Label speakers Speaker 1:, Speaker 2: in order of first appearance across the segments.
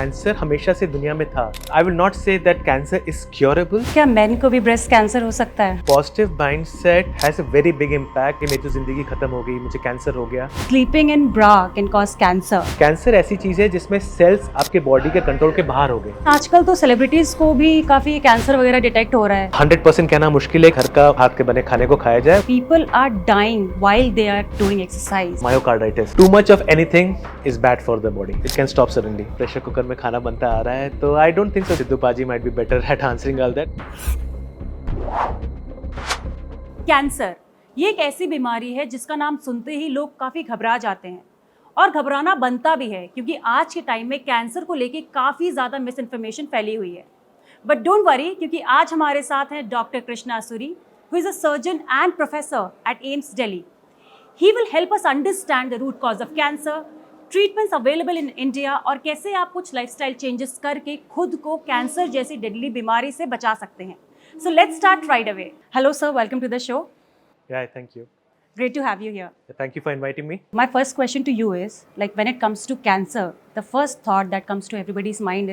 Speaker 1: Cancer हमेशा से दुनिया में था. I will not say that cancer is curable.
Speaker 2: क्या मेन को भी ब्रेस्ट कैंसर हो सकता है?
Speaker 1: Positive mindset has a very big impact. कि मेरी तो जिंदगी खत्म हो गई, मुझे कैंसर हो गया.
Speaker 2: Sleeping in bra can cause cancer.
Speaker 1: Cancer ऐसी चीज है जिसमें सेल्स आपके बॉडी के कंट्रोल के बाहर हो गए.
Speaker 2: आजकल तो सेलिब्रिटीज को भी काफी कैंसर वगैरह डिटेक्ट हो रहा है।
Speaker 1: 100% कहना मुश्किल है घर का हाथ के बने खाने को खाया जाए.
Speaker 2: People are dying while they are doing exercise.
Speaker 1: Myocarditis. Too much of anything is bad for the body. It can stop suddenly. Pressure cooker में खाना बनता आ रहा है तो I don't think so. Sidhu paaji might be better at answering all that.
Speaker 2: Cancer ये एक ऐसी बीमारी है जिसका नाम सुनते ही लोग काफी घबरा जाते हैं और घबराना बनता भी है, क्योंकि आज के टाइम में कैंसर को लेके काफी ज्यादा मिस इन्फॉर्मेशन फैली हुई है। बट डोंट वरी, क्योंकि आज हमारे साथ हैं doctor Krishna Asuri, who is a surgeon and professor at AIIMS Delhi. He will help us understand the root cause of cancer, treatments available in India और कैसे आप कुछ लाइफस्टाइल चेंजेस करके खुद को कैंसर जैसी डेडली बीमारी से बचा सकते हैं। So let's start right away. Hello sir, welcome to the show.
Speaker 1: Yeah, thank you.
Speaker 2: Great to have you here.
Speaker 1: Thank you for inviting me.
Speaker 2: My first question to you is, like, when it comes to cancer, the first thought that comes to everybody's mind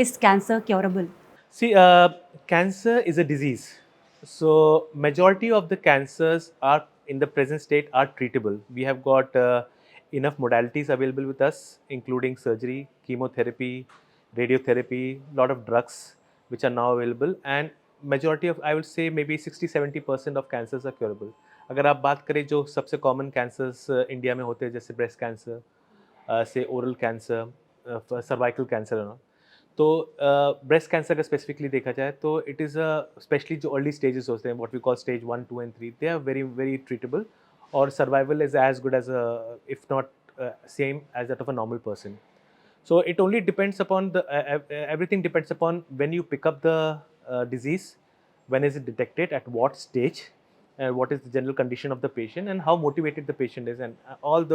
Speaker 2: is cancer curable?
Speaker 1: See, cancer is a disease. So majority of the cancers are in the present state are treatable. We have got enough modalities available with us, including surgery, chemotherapy, radiotherapy, lot of drugs which are now available, and majority of, I would say maybe 60-70% of cancers are curable. अगर आप बात करें जो सबसे common cancers India में होते हैं, जैसे ब्रेस्ट कैंसर, से ओरल कैंसर, सर्वाइकल कैंसर है ना, तो ब्रेस्ट कैंसर का स्पेसिफिकली देखा जाए तो इट इज़ स्पेशली जो अर्ली स्टेजेस होते हैं, what we call stage 1, 2 and 3, they are very very treatable, और survival is as good as if not same as that of a normal person. So it only depends upon the everything depends upon when you pick up the disease, when is it detected, at what stage, and what is the general condition of the patient, and how motivated the patient is, and all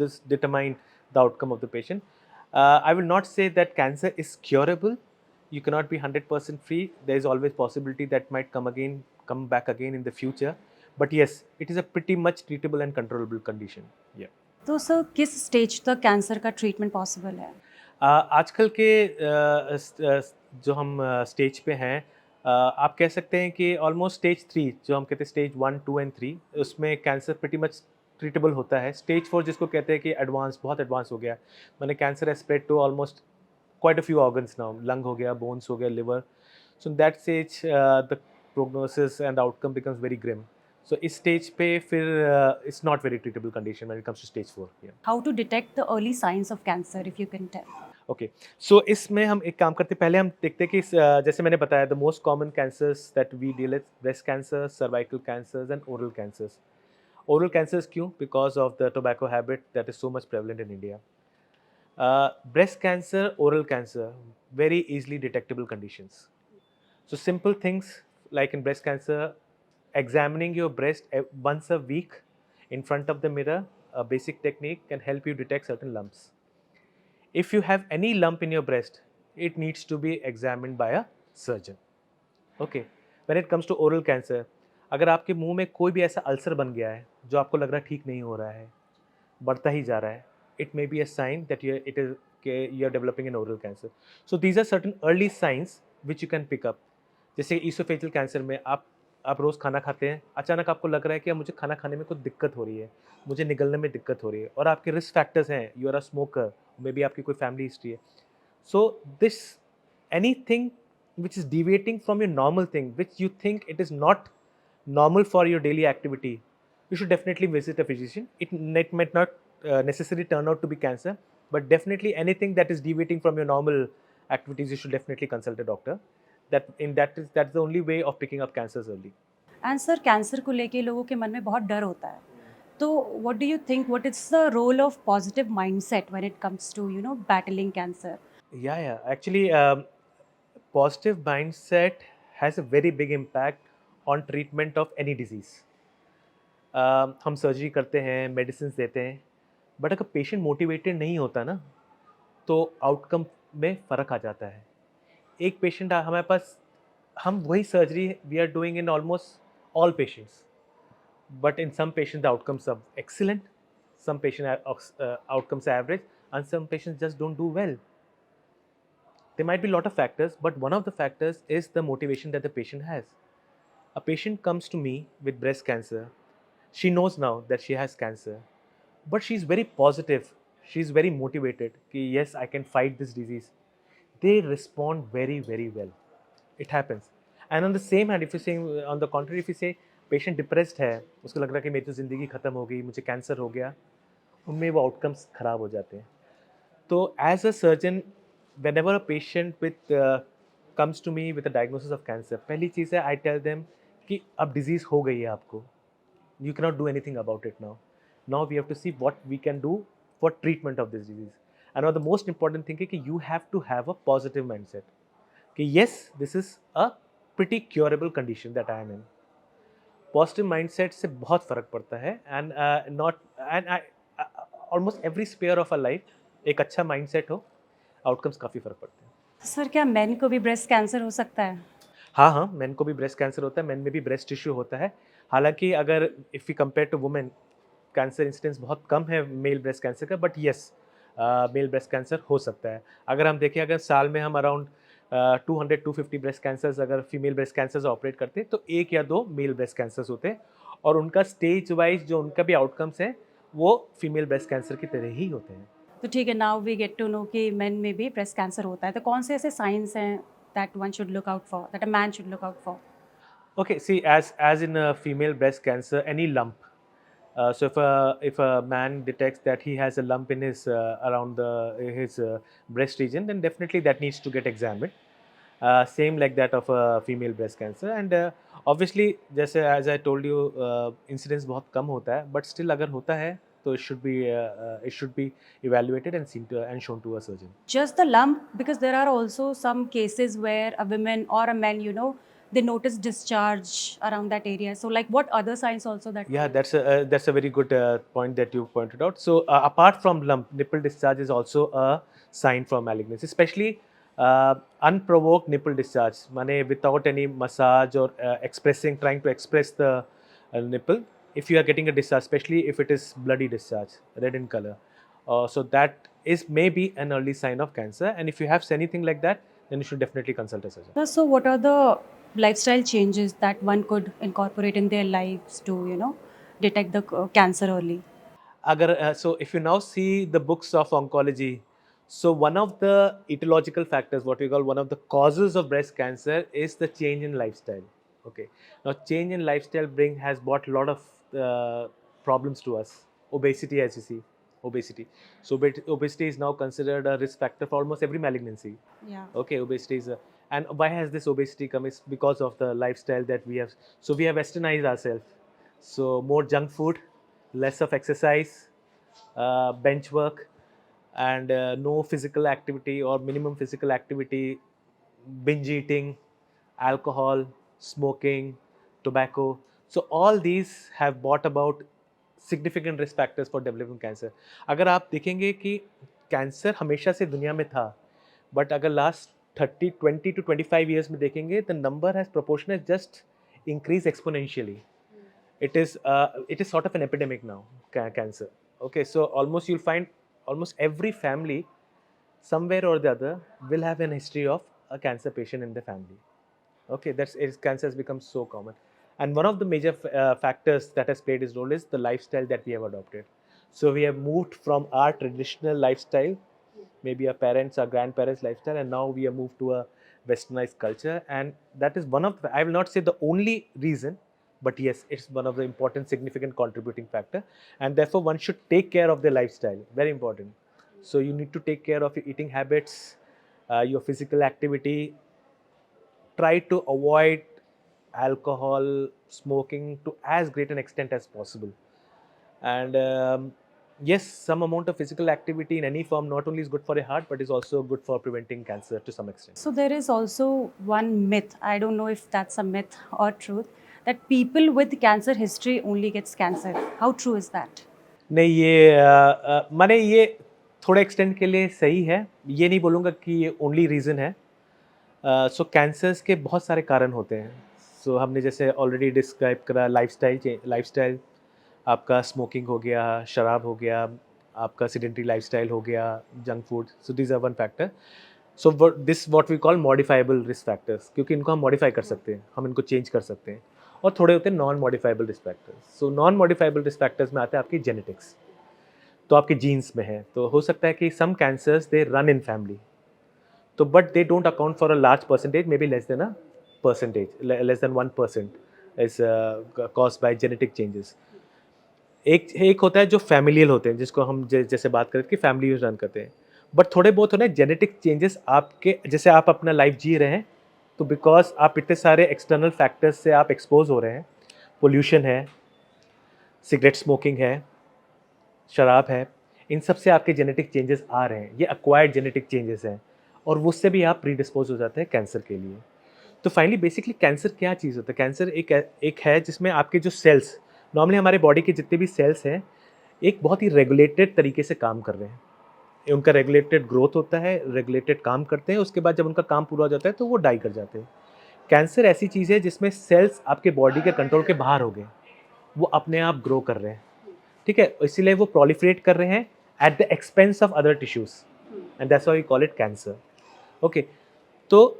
Speaker 1: this determine the outcome of the patient. I will not say that cancer is curable. You cannot be 100% free. There is always possibility that might come back again in the future. But yes, it is a pretty much treatable and controllable condition. Yeah.
Speaker 2: तो sir किस stage तक cancer का treatment possible है?
Speaker 1: आजकल के जो हम stage पे हैं, आप कह सकते हैं कि ऑलमोस्ट स्टेज 3, जो हम कहते हैं स्टेज 1, 2 एंड 3, उसमें कैंसर प्रीटी मच ट्रीटेबल होता है. स्टेज 4 जिसको कहते हैं कि एडवांस, बहुत एडवांस हो गया, मैंने कैंसर है spread to almost quite a few organs now, lung हो गया, बोन्स हो गया, liver. So in that stage the prognosis and outcome becomes very grim. So इस स्टेज पे फिर it's not very treatable condition when it comes to stage 4.
Speaker 2: How to detect the early signs of cancer, if you can tell?
Speaker 1: Okay, so इसमें हम एक काम करते हैं, पहले हम देखते हैं कि जैसे मैंने बताया, the most common cancers that we deal with, breast cancer, cervical cancers and oral cancers. Oral cancers क्यों? Because of the tobacco habit that is so much prevalent in India. Breast cancer, oral cancer, very easily detectable conditions. So simple things like in breast cancer, examining your breast once a week in front of the mirror, a basic technique, can help you detect certain lumps. If you have any lump in your breast, it needs to be examined by a surgeon. Okay. When it comes to oral cancer, अगर आपके मुंह में कोई भी ऐसा ulcer बन गया है जो आपको लग रहा है ठीक नहीं हो रहा है, बढ़ता ही जा रहा है, it may be a sign that you are developing an oral cancer. So these are certain early signs which you can pick up. जैसे esophageal कैंसर में आप रोज़ खाना खाते हैं, अचानक आपको लग रहा है कि अब मुझे खाना खाने में कुछ दिक्कत हो रही है, मुझे निगलने में दिक्कत हो रही है, और आपके रिस्क फैक्टर्स हैं, you are a smoker, maybe आपकी कोई फैमिली हिस्ट्री है. So this anything which is deviating from your normal thing, which you think it is not normal for your daily activity, you should definitely visit a physician. It might not necessarily turn out to be cancer, but definitely anything that is deviating from your normal activities, you should definitely consult a doctor. That's the only way of picking up cancers early.
Speaker 2: And sir cancer को लेके लोगों के मन में बहुत डर होता है, तो what do you think, what is the role of positive mindset when it comes to battling cancer?
Speaker 1: Yeah. Actually, positive mindset has a very big impact on treatment of any disease. हम surgery करते हैं, medicine देते हैं, but अगर patient motivated नहीं होता ना, तो आउटकम में फ़र्क आ जाता है. एक पेशेंट हमारे पास, हम वही surgery we are doing in almost all patients, but in some patients the outcomes are excellent, some patient outcomes are average, and some patients just don't do well. There might be a lot of factors, but one of the factors is the motivation that the patient has. A patient comes to me with breast cancer. She knows now that she has cancer, but she's very positive. She's very motivated. Ki, yes, I can fight this disease. They respond very, very well. It happens. And on the same hand, if you say, on the contrary, if you say patient depressed है, उसको लग रहा है कि मेरी तो ज़िंदगी ख़त्म हो गई, मुझे कैंसर हो गया, उनमें वो आउटकम्स ख़राब हो जाते हैं. तो as a surgeon, whenever a patient with comes to me with a diagnosis of cancer, पहली चीज़ है I tell them कि अब डिजीज़ हो गई है आपको, you cannot do anything about it now. Now we have to see what we can do for treatment of this disease. And now the most important thing है कि you have to have a positive mindset. कि yes, this is a pretty curable condition that I am in. Positive mindset से बहुत फ़र्क पड़ता है. And not and I almost every sphere of a life एक अच्छा माइंडसेट हो, outcomes काफ़ी फ़र्क पड़ते हैं.
Speaker 2: सर क्या मेन को भी ब्रेस्ट कैंसर हो सकता है?
Speaker 1: हाँ हाँ, मेन को भी ब्रेस्ट कैंसर होता है, मेन में भी ब्रेस्ट टिश्यू होता है. हालांकि अगर if you compare to women, cancer incidence बहुत कम है मेल ब्रेस्ट कैंसर का, but yes, male breast cancer हो सकता है. अगर हम देखें, अगर साल में हम अराउंड 200-250 ब्रेस्ट कैंसर्स अगर फीमेल ब्रेस्ट कैंसर्स ऑपरेट करते हैं, तो 1 या 2 मेल ब्रेस्ट कैंसर्स होते हैं, और उनका स्टेज वाइज जो उनका भी आउटकम्स है वो फीमेल ब्रेस्ट कैंसर की तरह ही होते हैं.
Speaker 2: तो ठीक है, now we get to know कि मेन में भी ब्रेस्ट कैंसर होता है. तो कौन से ऐसे साइंस हैं that one should look out for, that a man should look out for?
Speaker 1: Okay, see, as in female breast cancer, any lump. So if a man detects that he has a lump in his around his breast region, then definitely that needs to get examined. Same like that of a female breast cancer. And obviously, जैसे as I told you, incidence बहुत कम होता है, but still अगर होता है तो it should be evaluated and seen to and shown to a surgeon.
Speaker 2: Just the lump, because there are also some cases where a woman or a man, they notice discharge around that area. So like what other signs also that?
Speaker 1: Yeah, that's a very good point that you pointed out. So apart from lump, nipple discharge is also a sign for malignancy, especially unprovoked nipple discharge, माने without any massage or trying to express the nipple. If you are getting a discharge, especially if it is bloody discharge, red in color, so that is maybe an early sign of cancer. And if you have anything like that, then you should definitely consult a surgeon.
Speaker 2: So what are the lifestyle changes that one could incorporate in their lives to, detect the cancer early?
Speaker 1: अगर so if you now see the books of oncology, so one of the etiological factors, what we call one of the causes of breast cancer, is the change in lifestyle. Okay, now change in lifestyle has brought a lot of problems to us. Obesity, as you see, obesity. So obesity is now considered a risk factor for almost every malignancy.
Speaker 2: Yeah.
Speaker 1: Okay, obesity is and why has this obesity come? It's because of the lifestyle that we have. So we have westernized ourselves. So more junk food, less of exercise, bench work, and no physical activity or minimum physical activity, binge eating, alcohol, smoking, tobacco. So all these have brought about significant risk factors for developing cancer. अगर आप देखेंगे कि cancer हमेशा से दुनिया में था, but अगर लास्ट 20 to 25 years में देखेंगे, the number has proportion has just increased exponentially. It is sort of an epidemic now, cancer. Okay, so almost you'll find almost every family somewhere or the other will have an history of a cancer patient in the family. Okay, cancer has become so common, and one of the major factors that has played its role is the lifestyle that we have adopted. So we have moved from our traditional lifestyle, maybe our parents, our grandparents' lifestyle, and now we have moved to a westernized culture, and that is one of the, I will not say the only reason, but yes, it's one of the important significant contributing factor. And therefore one should take care of their lifestyle, very important. So you need to take care of your eating habits, your physical activity. Try to avoid alcohol, smoking to as great an extent as possible. And yes, some amount of physical activity in any form not only is good for your heart, but is also good for preventing cancer to some extent.
Speaker 2: So there is also one myth, I don't know if that's a myth or truth, that people with cancer history only gets cancer. How true is that?
Speaker 1: नहीं, ये माने ये थोड़े extent के लिए सही है, ये नहीं बोलूँगा कि ये ओनली रीज़न है. सो कैंसर्स के बहुत सारे कारण होते हैं. सो हमने जैसे ऑलरेडी डिस्क्राइब करा, लाइफस्टाइल आपका स्मोकिंग हो गया, शराब हो गया, आपका सेडेंटरी लाइफस्टाइल हो गया, junk food. So these are one factor. So this what we call modifiable risk factors, क्योंकि इनको हम मॉडिफाई कर सकते हैं, हम इनको चेंज कर सकते हैं। और थोड़े होते हैं non modifiable risk factors. So non modifiable risk factors में आते हैं आपकी जेनेटिक्स, तो आपके जीन्स में है। तो हो सकता है कि some cancers they run in family, तो but they don't account for a large percentage, maybe less than a percentage, less than 1% is caused by genetic changes. एक एक होता है जो फैमिलियल होते हैं, जिसको हम जैसे बात करें कि फैमिली यूज रन करते हैं। बट थोड़े बहुत होते हैं जेनेटिक चेंजेस आपके, जैसे आप अपना लाइफ जी रहे हैं, तो बिकॉज आप इतने सारे एक्सटर्नल फैक्टर्स से आप एक्सपोज हो रहे हैं, पोल्यूशन है, सिगरेट स्मोकिंग है, शराब है, इन सब से आपके जेनेटिक चेंजेस आ रहे हैं, ये अक्वायर्ड जेनेटिक चेंजेस हैं, और उससे भी आप प्रीडिस्पोज हो जाते हैं कैंसर के लिए। तो फाइनली बेसिकली कैंसर क्या चीज़ होता है? कैंसर एक है जिसमें आपके जो सेल्स, नॉर्मली हमारे बॉडी के जितने भी सेल्स हैं, एक बहुत ही रेगुलेटेड तरीके से काम कर रहे हैं। उनका रेगुलेटेड ग्रोथ होता है, रेगुलेटेड काम करते हैं, उसके बाद जब उनका काम पूरा हो जाता है तो वो डाई कर जाते हैं। कैंसर ऐसी चीज़ है जिसमें सेल्स आपके बॉडी के कंट्रोल के बाहर हो गए, वो अपने आप ग्रो कर रहे हैं, ठीक है? इसीलिए वो प्रोलिफरेट कर रहे हैं at the expense of other tissues, and that's why we call it cancer. Okay, तो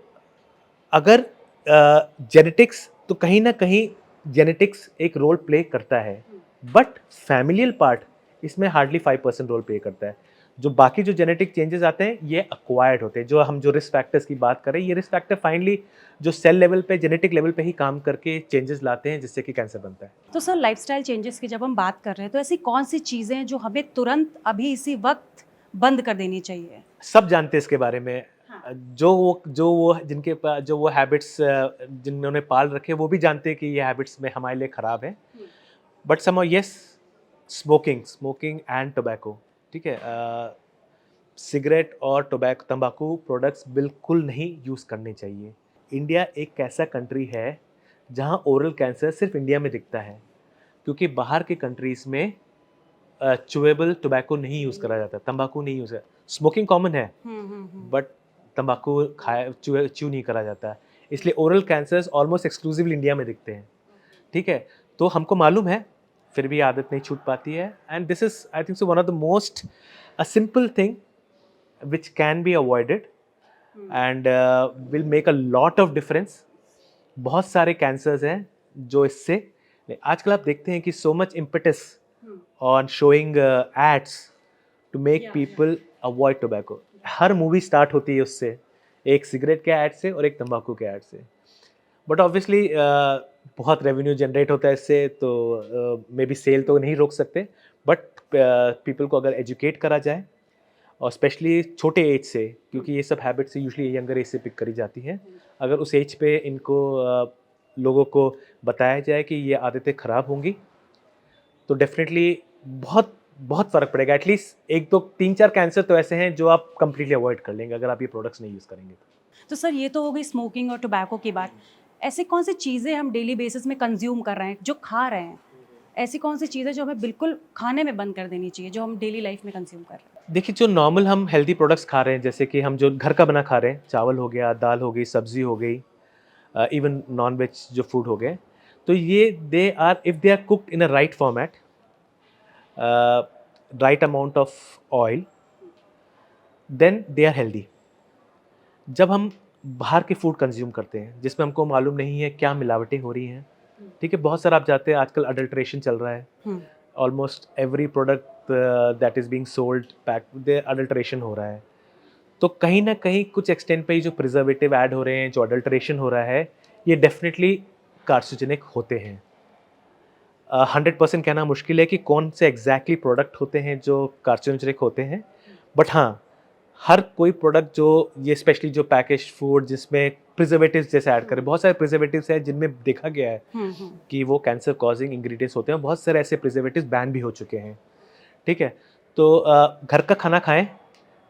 Speaker 1: अगर जेनेटिक्स, तो कहीं ना कहीं जेनेटिक्स एक रोल प्ले करता है, बट फैमिलियल पार्ट इसमें हार्डली 5% रोल प्ले करता है। जो बाकी जो जेनेटिक चेंजेस आते हैं ये अक्वायर्ड होते हैं। जो हम जो रिस्क फैक्टर्स की बात करें, ये रिस्क फैक्टर फाइनली जो सेल लेवल पे, जेनेटिक लेवल पे ही काम करके चेंजेस लाते हैं, जिससे कि कैंसर बनता है।
Speaker 2: तो सर लाइफस्टाइल चेंजेस की जब हम बात कर रहे हैं तो ऐसी कौन सी चीज़ें हैं जो हमें तुरंत अभी इसी वक्त बंद कर देनी चाहिए?
Speaker 1: सब जानते हैं इसके बारे में।
Speaker 2: हाँ।
Speaker 1: जो वो जिनके पास जो वो हैबिट्स जिन्होंने पाल रखे, वो भी जानते हैं कि ये हैबिट्स में हमारे लिए ख़राब है। But some yes, smoking and tobacco, ठीक है? सिगरेट और तंबाकू प्रोडक्ट्स बिल्कुल नहीं यूज़ करने चाहिए। इंडिया एक ऐसा कंट्री है जहाँ ओरल कैंसर सिर्फ इंडिया में दिखता है, क्योंकि बाहर के कंट्रीज़ में च्यूएबल टोबैको नहीं यूज़ करा जाता, तंबाकू नहीं यूज़, स्मोकिंग कॉमन है, बट तंबाकू च्यू नहीं करा जाता। इसलिए oral cancers almost exclusively India में दिखते हैं, ठीक है? तो हमको मालूम है, फिर भी आदत नहीं छूट पाती है। And this is I think so one of the most a simple thing which can be avoided and will make a lot of difference. बहुत सारे कैंसर्स हैं जो इससे, आजकल आप देखते हैं कि so much impetus on showing ads to make people avoid tobacco. हर मूवी स्टार्ट होती है उससे, एक सिगरेट के ऐड से और एक तंबाकू के ऐड से। बट ऑब्वियसली बहुत रेवेन्यू जनरेट होता है इससे, तो मे बी सेल तो नहीं रोक सकते, बट पीपल को अगर एजुकेट करा जाए, और स्पेशली छोटे एज से, क्योंकि ये सब हैबिट्स यूजुअली यंगर एज से पिक करी जाती हैं, अगर उस एज पे इनको लोगों को बताया जाए कि ये आदतें ख़राब होंगी, तो डेफिनेटली बहुत बहुत फ़र्क पड़ेगा। एटलीस्ट 1 2 3 4 कैंसर तो ऐसे हैं जो आप कंप्लीटली अवॉइड कर लेंगे अगर आप ये प्रोडक्ट्स नहीं यूज़ करेंगे
Speaker 2: तो सर ये तो हो गई स्मोकिंग और टोबैको की बात। ऐसी कौन सी चीज़ें हम डेली बेसिस में कंज्यूम कर रहे हैं, जो खा रहे हैं, ऐसी कौन सी चीज़ें जो हमें बिल्कुल खाने में बंद कर देनी चाहिए, जो हम डेली लाइफ में कंज्यूम कर रहे हैं?
Speaker 1: देखिए, जो नॉर्मल हम हेल्दी प्रोडक्ट्स खा रहे हैं, जैसे कि हम जो घर का बना खा रहे हैं, चावल हो गया, दाल हो गई, सब्ज़ी हो गई, इवन नॉन वेज जो फूड हो गए, तो ये they are, if they are cooked in a right format, right amount of oil, then they are healthy. जब हम बाहर के फूड कंज्यूम करते हैं जिसमें हमको मालूम नहीं है क्या मिलावटें हो रही हैं, ठीक है? बहुत सारा आप जाते हैं, आजकल अडल्ट्रेशन चल रहा है, almost every product that is being sold pack they adulteration हो रहा है। तो कहीं ना कहीं कुछ एक्सटेंट पे ही जो प्रिजर्वेटिव ऐड हो रहे हैं, जो अडल्ट्रेशन हो रहा है, ये डेफिनेटली कार्सिनोजेनिक होते हैं। 100% कहना मुश्किल है कि कौन से एग्जैक्टली प्रोडक्ट होते हैं जो कार्सिनोजेनिक होते हैं, बट हाँ, हर कोई प्रोडक्ट जो, ये स्पेशली जो पैकेज फूड जिसमें प्रिजर्वेटिव्स जैसे ऐड करें, बहुत सारे प्रिजर्वेटिव्स हैं जिनमें देखा गया है कि वो कैंसर कॉजिंग इंग्रेडिएंट्स होते हैं, बहुत सारे ऐसे प्रिजर्वेटिव्स बैन भी हो चुके हैं, ठीक है? तो घर का खाना खाएं,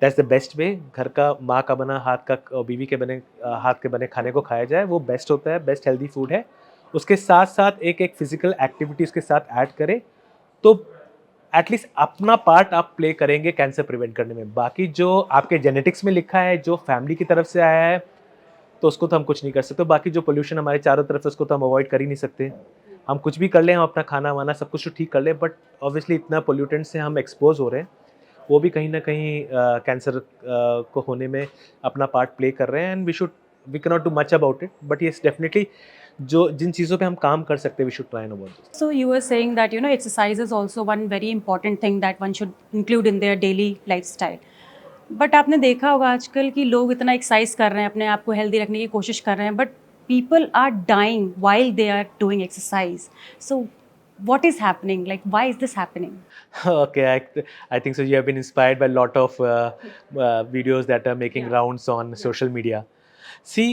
Speaker 1: दैट्स द बेस्ट वे। घर का माँ का बना हाथ का और बीवी के बने हाथ के बने खाने को खाया जाए, वो बेस्ट होता है, बेस्ट हेल्दी फूड है। उसके साथ साथ एक एक फिजिकल एक्टिविटी उसके साथ ऐड करें, तो एटलीस्ट अपना पार्ट आप प्ले करेंगे कैंसर प्रिवेंट करने में। बाकी जो आपके जेनेटिक्स में लिखा है, जो फैमिली की तरफ से आया है, तो उसको तो हम कुछ नहीं कर सकते। बाकी जो पोल्यूशन हमारे चारों तरफ है, उसको तो हम अवॉइड कर ही नहीं सकते। हम कुछ भी कर लें, हम अपना खाना वाना सब कुछ तो ठीक कर लें, बट ऑब्वियसली इतना पोल्यूटेंट से हम एक्सपोज हो रहे हैं, वो भी कहीं ना कहीं कैंसर को होने में अपना पार्ट प्ले कर रहे हैं, and we can not do much about it, but yes definitely जो जिन चीज़ों पे हम काम कर सकते हैं we should try and avoid.
Speaker 2: So you were saying that exercise is also one very important thing that one should include in their daily lifestyle. But आपने देखा होगा आजकल कि लोग इतना एक्सरसाइज कर रहे हैं, अपने आप को हेल्दी रखने की कोशिश कर रहे हैं, but people are dying while they are doing exercise. So what is happening, like why is this happening?
Speaker 1: Okay, I think so. You have been inspired by a lot of videos that are making rounds on social media. See,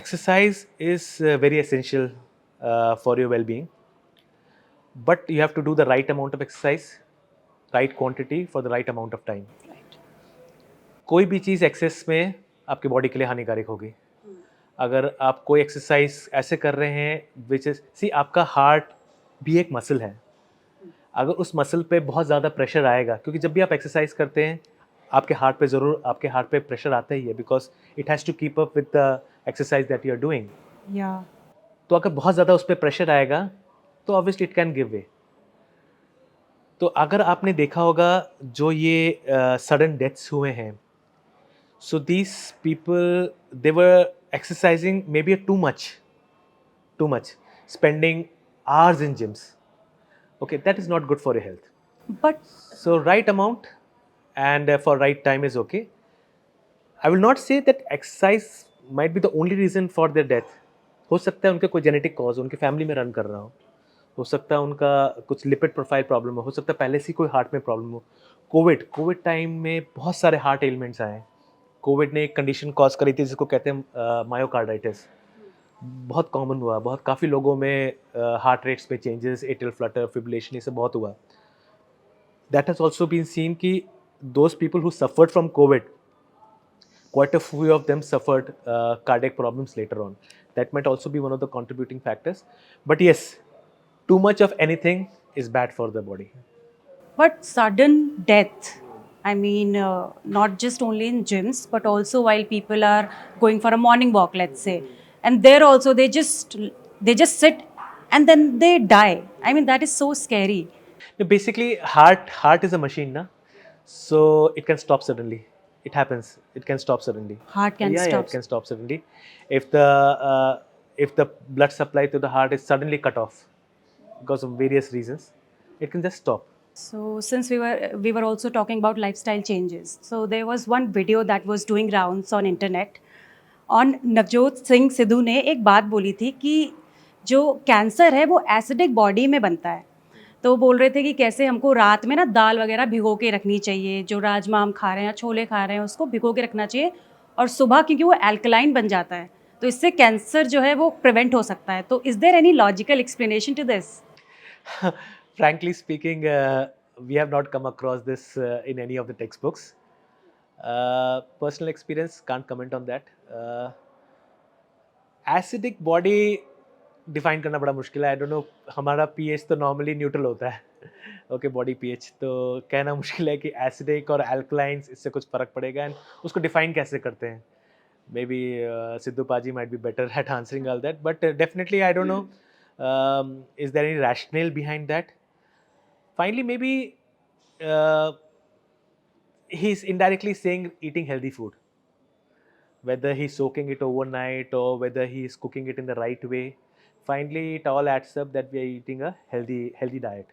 Speaker 1: exercise is very essential for your well-being, but you have to do the right amount of exercise, right quantity for the right amount of time.
Speaker 2: Right.
Speaker 1: कोई भी चीज़ access में आपकी body के लिए हानिकारक होगी। अगर आप कोई एक्सरसाइज ऐसे कर रहे हैं विच इज सी, आपका हार्ट भी एक मसल है। अगर उस मसल पे बहुत ज़्यादा प्रेशर आएगा, क्योंकि जब भी आप एक्सरसाइज करते हैं आपके हार्ट पे ज़रूर आपके हार्ट पे प्रेशर आता ही है, because it has to keep up with the exercise that you are doing.
Speaker 2: Yeah.
Speaker 1: तो अगर बहुत ज़्यादा उस पर प्रेशर आएगा तो obviously it can give way. तो अगर आपने देखा होगा जो ये सडन डेथ्स हुए हैं, so these people, they were exercising maybe too much, spending hours in gyms. Okay, that is not good for your health.
Speaker 2: But
Speaker 1: So right amount and for right time is okay. I will not say that exercise might be the only reason for their death. हो सकता है उनके कोई genetic cause, उनकी family में run कर रहा हो सकता है उनका कुछ लिपिड प्रोफाइल प्रॉब्लम हो सकता है पहले से कोई हार्ट में प्रॉब्लम हो। कोविड टाइम में बहुत सारे हार्ट एलिमेंट्स आए। कोविड ने एक कंडीशन कॉज करी थी जिसको कहते हैं मायोकार्डाइटिस। बहुत कॉमन हुआ, बहुत काफ़ी लोगों में हार्ट रेट्स में चेंजेस, एट्रियल फ्लटर, फिब्रिलेशन, ये सब बहुत हुआ। That has also been seen कि those people who suffered from COVID, quite a few of them suffered cardiac problems later on. That might also be one of the contributing factors. But yes, too much of anything is bad for the body.
Speaker 2: sudden death, I mean, not just only in gyms but also while people are going for a morning walk, let's say, and there also they just sit and then they die. I mean, that is so scary.
Speaker 1: Basically, heart is a machine, na? So it can stop suddenly. It happens. It can stop suddenly.
Speaker 2: Heart can
Speaker 1: Yeah,
Speaker 2: stop.
Speaker 1: it can stop suddenly. If the blood supply to the heart is suddenly cut off because of various reasons, it can just stop.
Speaker 2: So since we were also talking about lifestyle changes, so there was one video that was doing rounds on internet on Navjot Singh Sidhu ने एक बात बोली थी कि जो cancer है वो acidic body में बनता है। तो वो बोल रहे थे कि कैसे हमको रात में ना दाल वगैरह भिगो के रखनी चाहिए, जो राजमा हम खा रहे हैं या छोले खा रहे हैं उसको भिगो के रखना चाहिए, और सुबह क्योंकि वो एल्कलाइन बन जाता है तो इससे कैंसर जो है वो प्रिवेंट हो सकता है। तो is there any logical explanation to this?
Speaker 1: Frankly speaking, we have not come across this in any of the textbooks. Personal experience, can't comment on that. Acidic body define करना बड़ा मुश्किल है। आई डोंट नो, हमारा pH तो normally neutral होता है। Okay, body pH तो कहना मुश्किल है कि एसिडिक और अल्कलाइंस इससे कुछ फ़र्क पड़ेगा, एंड उसको डिफाइन कैसे करते हैं। May be Sidhu paaji might be better at answering all that, but definitely I don't know is there any rational behind that. Finally maybe he is indirectly saying eating healthy food, whether he's soaking it overnight or whether he is cooking it in the right way. Finally, it all adds up that we are eating a healthy diet.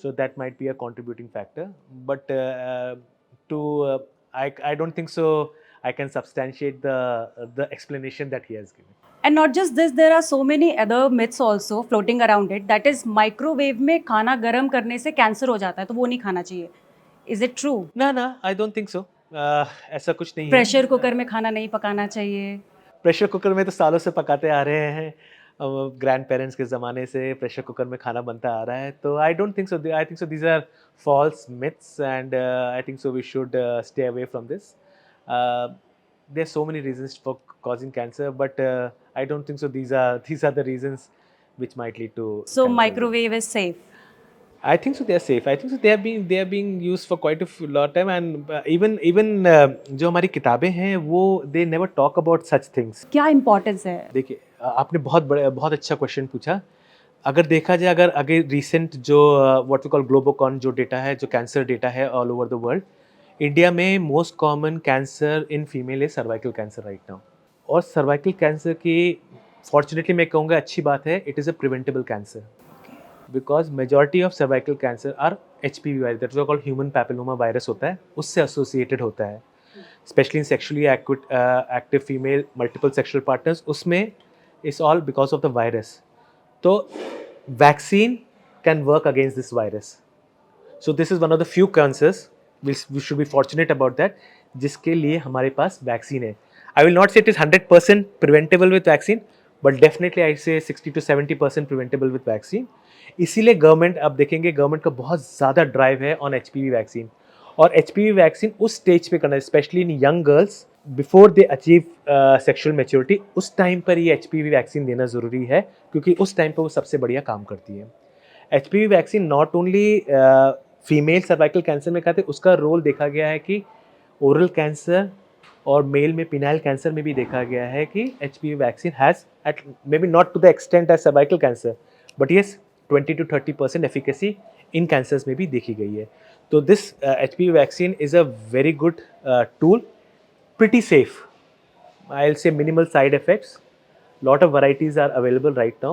Speaker 1: So that might be a contributing factor. But I don't think so. I can substantiate the explanation that he has given.
Speaker 2: And not just this, there are so many other myths also floating around it. That is, microwave में खाना गर्म करने से cancer हो जाता है, तो वो नहीं खाना चाहिए. Is it true?
Speaker 1: ना, I don't think so. ऐसा कुछ नहीं है।
Speaker 2: प्रेशर कुकर में खाना नहीं पकाना चाहिए।
Speaker 1: प्रेशर कुकर में तो सालों से पकाते आ रहे हैं, ग्रैंड पेरेंट्स के ज़माने से प्रेशर कुकर में खाना बनता आ रहा है। तो I don't think so, I think so these are false myths, and I think so we should stay away from this. There are so many reasons for causing cancer, but I don't think so these are the reasons which might lead to
Speaker 2: So
Speaker 1: cancer.
Speaker 2: microwave is safe.
Speaker 1: I think so they are safe. I think so they are being used for quite a lot time, and even जो हमारी किताबें हैं वो they never talk about such things.
Speaker 2: क्या importance है?
Speaker 1: देखिए, आपने बहुत अच्छा क्वेश्चन पूछा। अगर देखा जाए, अगर आगे रिसेंट जो व्हाट वी कॉल ग्लोबोकॉन जो डेटा है, जो कैंसर डेटा है all over the world, India में most common cancer in female is cervical cancer right now. और सर्वाइकल कैंसर की फॉर्चुनेटली मैं कहूँगा अच्छी बात है, it is a preventable cancer because majority of cervical cancer are HPV virus, that is called human papilloma virus होता है, उससे एसोसिएटेड होता है, specially in sexually active female multiple sexual partners, उसमें it's all because of the virus. तो vaccine can work against this virus. So this is one of the few cancers we should be fortunate about that, जिसके लिए हमारे पास vaccine है। I will not say it is 100% preventable with vaccine, but definitely I say 60 to 70% preventable with vaccine. इसीलिए government, आप देखेंगे government का बहुत ज़्यादा ड्राइव है ऑन HPV वैक्सीन। और HPV वैक्सीन उस स्टेज पे करना है, specially in young girls before they achieve sexual maturity, उस टाइम पर ये HPV वैक्सीन देना ज़रूरी है, क्योंकि उस टाइम पर वो सबसे बढ़िया काम करती है। HPV vaccine not only female cervical cancer में कहते हैं, उसका रोल देखा गया है कि ओरल कैंसर और मेल में पिनाइल कैंसर में भी देखा गया है कि HPV vaccine has at maybe not to the extent as cervical cancer, but yes 20 to 30% efficacy in cancers में भी देखी गई है। तो this HPV vaccine is a very good tool, pretty safe. I'll say minimal side effects. Lot of varieties are available right now.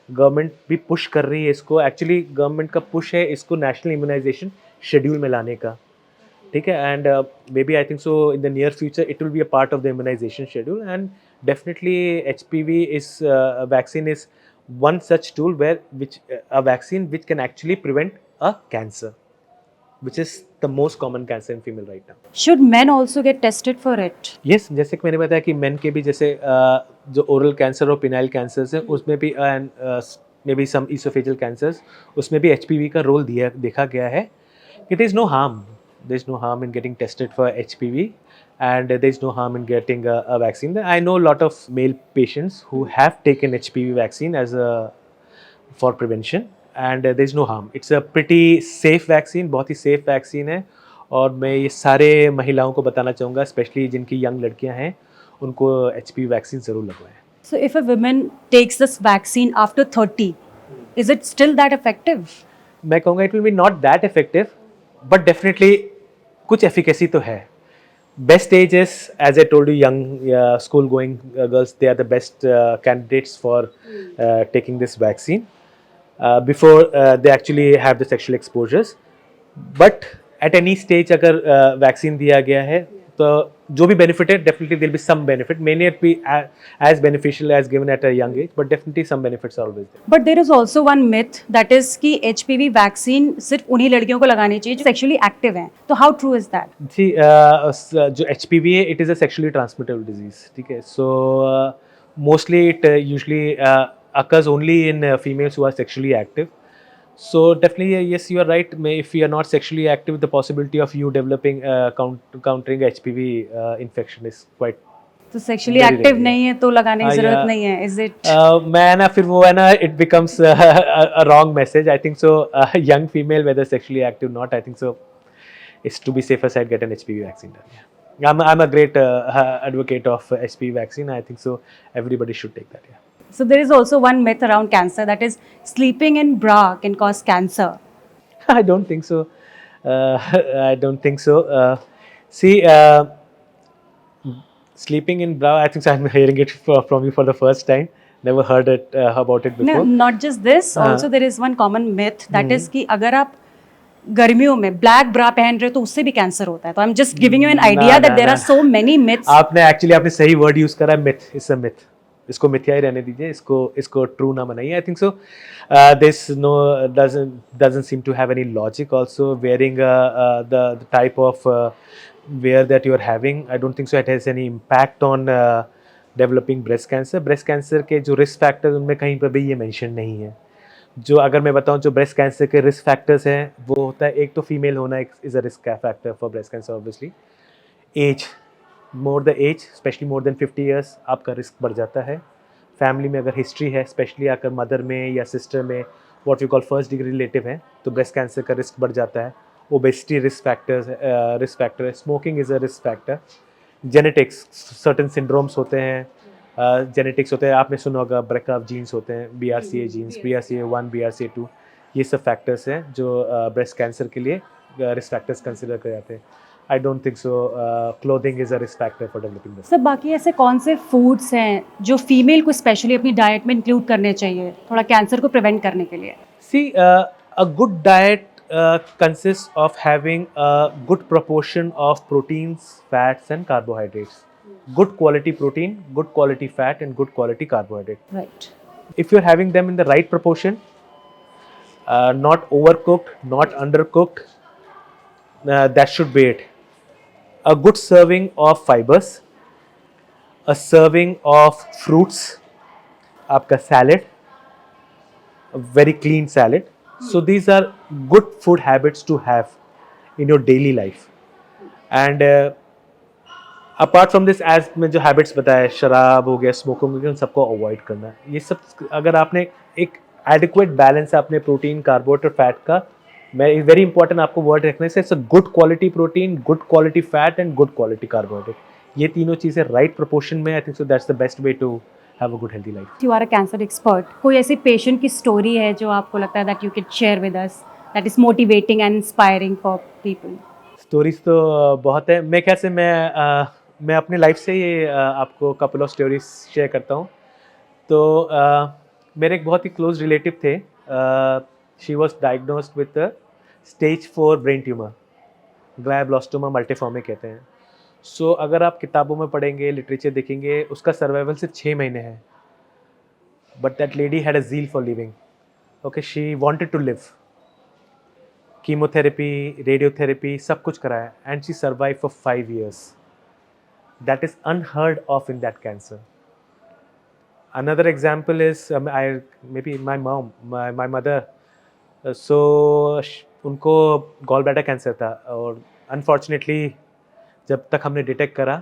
Speaker 1: Government भी push कर रही है इसको, एक्चुअली गवर्नमेंट का पुश है इसको नेशनल इम्यूनाइजेशन शेड्यूल में लाने का, ठीक है। And maybe I think so in the near future it will be a part of the immunization schedule, and definitely HPV is vaccine is one such tool where which a vaccine which can actually prevent a cancer, which is the most common cancer in female right now.
Speaker 2: Should men also get tested for it?
Speaker 1: Yes, जैसे कि मैंने बताया कि main के भी जैसे जो oral cancer और पिनाइल कैंसर्स हैं उसमें भी maybe some esophageal cancers, उसमें भी HPV का रोल देखा गया है कि there is no harm in getting tested for HPV, and there is no harm in getting a vaccine. I know a lot of male patients who have taken HPV vaccine as a for prevention, and there is no harm. It's a pretty safe vaccine, बहुत ही safe vaccine है। और मैं ये सारे महिलाओं को बताना चाहूँगा, स्पेशली जिनकी यंग लड़कियाँ हैं, उनको HPV वैक्सीन ज़रूर लगवाएं।
Speaker 2: So if a woman takes this vaccine after 30, is it still that effective?
Speaker 1: मैं कहूँगा it will B not that effective, but definitely कुछ एफिकेसी तो है। Best age is, as I told you, young school going girls, they are the best candidates for taking this vaccine before they actually have the sexual exposures. But at any stage अगर vaccine दिया गया है तो जो भी benefit है, definitely there will be some benefit. May not be as beneficial as given at a young age, but definitely some benefits are always there.
Speaker 2: But there is also one myth that is कि HPV vaccine सिर्फ उन्हीं लड़कियों को लगानी चाहिए जो sexually active हैं, तो how true is that?
Speaker 1: जी, जो HPV है, it is a sexually transmittable disease, ठीक है। So mostly it usually occurs only in females who are sexually active. So definitely yes, you are right. If you are not sexually active, the possibility of you developing countering HPV infection is quite
Speaker 2: तो sexually
Speaker 1: Very
Speaker 2: active
Speaker 1: rare,
Speaker 2: नहीं है तो लगाने की
Speaker 1: हाँ,
Speaker 2: जरूरत
Speaker 1: या-
Speaker 2: नहीं है, इज इट?
Speaker 1: मैं ना फिर वो है ना, it becomes a wrong message. I think so. Young female, whether sexually active or not, I think so. It's to be safer side, get an HPV vaccine done. Yeah. I'm a great advocate of HPV vaccine. I think so. Everybody should take that. Yeah.
Speaker 2: So there is also one myth around cancer, that is sleeping in bra can cause cancer.
Speaker 1: I don't think so. I don't think so. See, sleeping in bra, I think so, I'm hearing it from you for the first time. Never heard it about it
Speaker 2: No,
Speaker 1: before.
Speaker 2: not just this,
Speaker 1: हाँ.
Speaker 2: also there is one common myth that is कि अगर आप गर्मियों में black ब्रा पहन रहे हो तो उससे भी कैंसर होता है। तो I am just giving you an idea that there are so many myths.
Speaker 1: आपने सही वर्ड यूज करा, मिथ। It's a myth. इसको मिथ्या ही रहने दीजिए, इसको ट्रू ना बनाइए। I think so this no doesn't seem to have any logic also wearing the type of wear that you are having. I don't think so it has any impact on developing breast cancer. Breast cancer के जो risk factors उनमें कहीं पर भी ये mention नहीं है। जो अगर मैं बताऊं, जो breast cancer के risk factors हैं वो होता है, एक तो female होना is a risk factor for breast cancer obviously. Age, more the age, especially more than 50 years, आपका risk बढ़ जाता है। फैमिली में अगर हिस्ट्री है, स्पेशली अगर मदर में या सिस्टर में what we call first degree relative है, तो ब्रेस्ट कैंसर का रिस्क बढ़ जाता है। ओबेसिटी रिस्क फैक्टर है, smoking is a risk factor, genetics, certain syndromes होते हैं, जेनेटिक्स होते हैं, आपने सुना होगा BRCA जीन्स होते हैं, BRCA जीन्स, BRCA1, BRCA2, ये सब फैक्टर्स हैं जो ब्रेस्ट कैंसर के लिए रिस्क फैक्टर्स कंसिडर करे जाते हैं. आई don't think so clothing is a risk factor for developing this.
Speaker 2: Sir बाकी ऐसे कौन से फूड्स हैं जो फीमेल को स्पेशली अपनी डाइट में इंक्लूड करने चाहिए थोड़ा कैंसर को प्रिवेंट करने के लिए?
Speaker 1: See, a good diet consists of having a good proportion of proteins, fats, and carbohydrates. Good quality protein, good quality fat, and good quality carbohydrate.
Speaker 2: Right.
Speaker 1: If you're having them in the right proportion, not overcooked, not undercooked, that should be it. A good serving of fibers, a serving of fruits, आपका salad, a very clean salad. So these are good food habits to have in your daily life. And apart from this, as मैं जो habits बताया, शराब हो गया, smoking हो गया, उन सबको अवॉइड करना है. ये सब अगर आपने एक एडिक्वेट बैलेंस है अपने प्रोटीन, कार्बोहाइड्रेट और फैट का, मैं वेरी इंपॉर्टेंट आपको वर्ड रखने से, it's a good quality protein, good quality fat and good quality carbohydrate. ये तीनों चीज़ें राइट प्रोपोर्शन में, I think so that's the best way to have a good healthy life.
Speaker 2: You are a cancer expert. कोई ऐसी patient की story है जो आपको लगता है that you can share with us that is motivating and inspiring for people?
Speaker 1: Stories तो बहुत है. मैं कैसे मैं अपने लाइफ से ये आपको कपल ऑफ स्टोरीज शेयर करता हूँ. तो मेरे एक बहुत ही क्लोज रिलेटिव थे. She was diagnosed with stage 4 brain tumour, glioblastoma multiforme कहते हैं. सो अगर आप किताबों में पढ़ेंगे, लिटरेचर देखेंगे, उसका सर्वाइवल सिर्फ 6 महीने है. But that lady had a zeal for living. Okay, she wanted to live. Chemotherapy, radiotherapy, सब कुछ कराया, and she survive for 5 years. That is unheard of in that cancer. Another example is maybe my mom, my mother. So उनको gall bladder cancer था, और unfortunately जब तक हमने detect करा,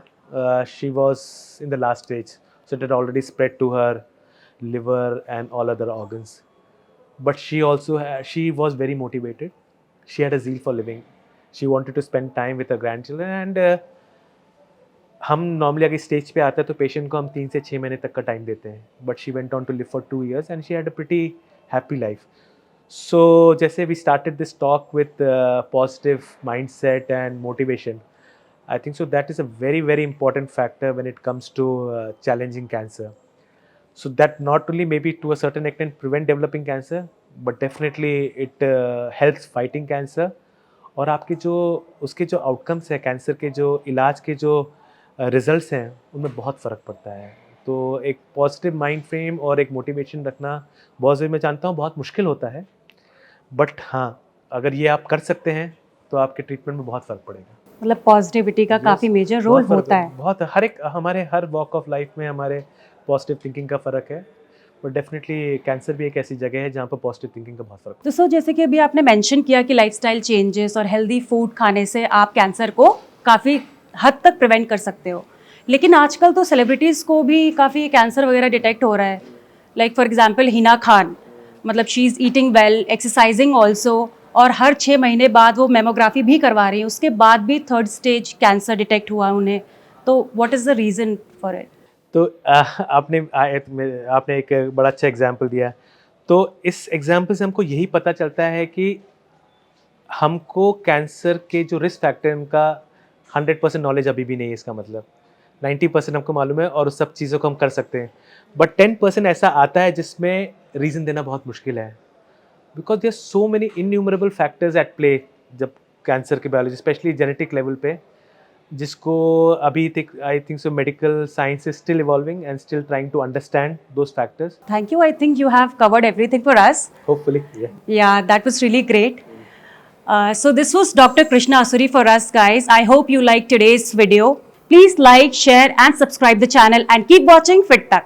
Speaker 1: she was in the last stage. So it had already spread to her liver and all other organs. But she was very motivated. She had a zeal for living. She wanted to spend time with her grandchildren. And हम normally अगर stage पे आता है तो patient को हम 3 से 6 महीने तक का टाइम देते हैं. But she went on to live for 2 years and she had a pretty happy life. So जैसे we started this talk with positive mindset and motivation, I think so that is a very, very important factor when it comes to challenging cancer. So that not only maybe to a certain extent prevent developing cancer, but definitely it helps fighting cancer. और आपके जो उसके जो outcomes है, cancer के जो इलाज के जो रिजल्ट्स हैं, उनमें बहुत फ़र्क पड़ता है. तो एक पॉजिटिव माइंड फ्रेम और एक मोटिवेशन रखना बहुत ज़रूरी. मैं जानता हूँ बहुत मुश्किल होता है, बट हाँ, अगर ये आप कर सकते हैं तो आपके ट्रीटमेंट में बहुत फ़र्क पड़ेगा.
Speaker 2: मतलब पॉजिटिविटी का काफ़ी मेजर रोल होता है.
Speaker 1: बहुत हर वॉक ऑफ लाइफ में हमारे पॉजिटिव थिंकिंग का फ़र्क है. बट डेफिनेटली कैंसर भी एक ऐसी जगह है जहाँ पर पॉजिटिव थिंकिंग का बहुत फ़र्क.
Speaker 2: तो सर जैसे कि अभी आपने मेंशन किया कि लाइफस्टाइल चेंजेस और हेल्दी फूड खाने से आप कैंसर को काफ़ी हद तक प्रिवेंट कर सकते हो, लेकिन आजकल तो सेलिब्रिटीज़ को भी काफ़ी कैंसर वगैरह डिटेक्ट हो रहा है. Like for example Hina Khan, मतलब she is eating well, exercising also, और हर 6 महीने बाद वो मेमोग्राफी भी करवा रही है, उसके बाद भी 3rd स्टेज कैंसर डिटेक्ट हुआ उन्हें. तो what is the reason for it?
Speaker 1: तो आपने एक बड़ा अच्छा एग्जाम्पल दिया. तो इस एग्जाम्पल से हमको यही पता चलता है कि हमको कैंसर के जो रिस्क फैक्टर हैं उनका 100% नॉलेज अभी भी नहीं है. इसका मतलब 90% हमको मालूम है और उस सब चीज़ों को हम कर सकते हैं, बट 10% ऐसा आता है जिसमें रीज़न देना बहुत मुश्किल है. Because there so many innumerable factors at play जब कैंसर की बायोलॉजी, स्पेशली जेनेटिक लेवल पे, जिसको अभी तक I think so medical science is still evolving and still trying to understand those factors.
Speaker 2: Thank you. I think you have covered everything for us.
Speaker 1: Hopefully, yeah.
Speaker 2: Yeah, that was really great. So this was Dr. Krishna Asuri for us, guys. I hope you liked today's video. Please like, share and subscribe the channel and keep watching Fit Tak.